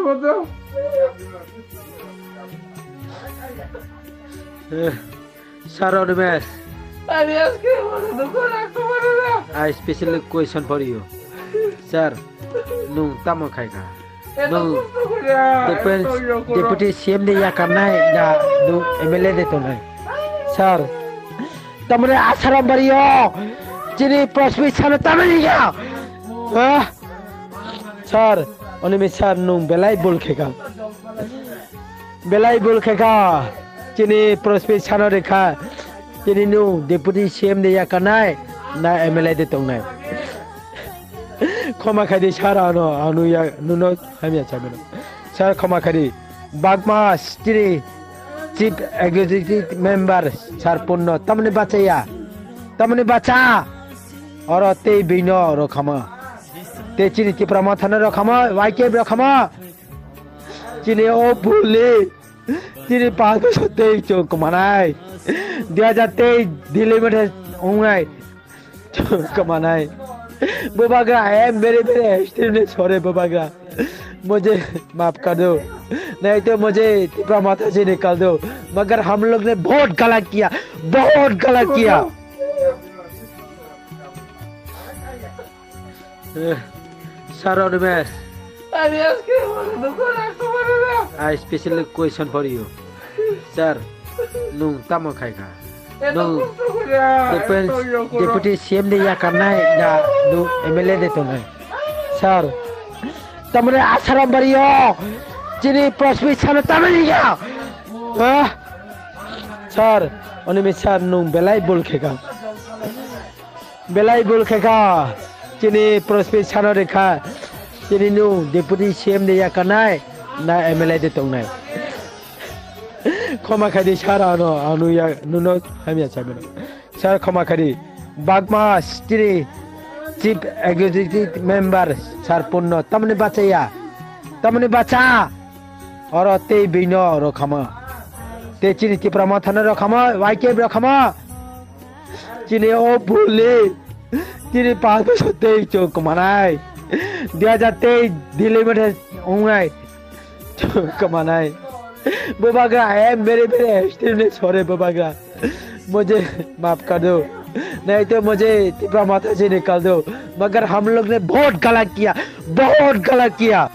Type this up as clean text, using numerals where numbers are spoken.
बताओ। Sir Onimes, Aliás, que mano do coração, mano. I special question for you. Sir, nung tamo khai ka. Nung deputy CM de ya karna hai na nung MLA de to nai. Sir, tamre asaram bariyo. Jini prospi chana tamani ya. Sir, Onimes sir nung belai bol kheka. Belai bol kheka. Jini prospi chana rekha. Jini nung deputy CM de ya karna hai na MLA de to nai. Khoma khadi sara anu ya nuno hamia chameno. Sir khoma khadi Bagmas jini chief executive member sir punno tamne bacha और ते बिनो रखमा ते चिनी के प्रमाथन रखमा वाइके रखमा चिनी ओ भूले चिनी पास सते चोक मनाई दिया जाते दिल्ली में होंगे चोक मनाई बुबागा है मेरे स्टूडेंट सॉरी बुबागा मुझे माफ कर दो नहीं तो मुझे प्रमाथा से निकाल दो मगर हम लोग ने बहुत गलत किया Sir Onimes, Aliás, que mano do coração, mano. I special question for you. Sir, nung tamo khai ka. Nung deputy CM de ya karna hai na nung MLA de to nai. Sir, tamre asaram bariyo. Jini prospi chana tamani ya. Sir, Onimes sir nung belai bol kheka. Jini prospi chana rekha. Jini nung deputy CM de ya karna hai na MLA de to nai. Khoma khadi sara anu ya nuno hamia chameno. Sir khoma khadi Bagmas jini chief executive member sir punno tamne bacha और ते बिनो रखमा ते चिनी के प्रमाथन रखमा वाइके रखमा चिनी ओ भूले चिनी पास सते चोक मनाई दिया जाते दिल्ली में होंगे चोक मनाई बुबागा है मेरे स्टूडेंट सॉरी बुबागा मुझे माफ कर दो नहीं तो मुझे प्रमाथा से निकाल दो मगर हम लोग ने बहुत गलत किया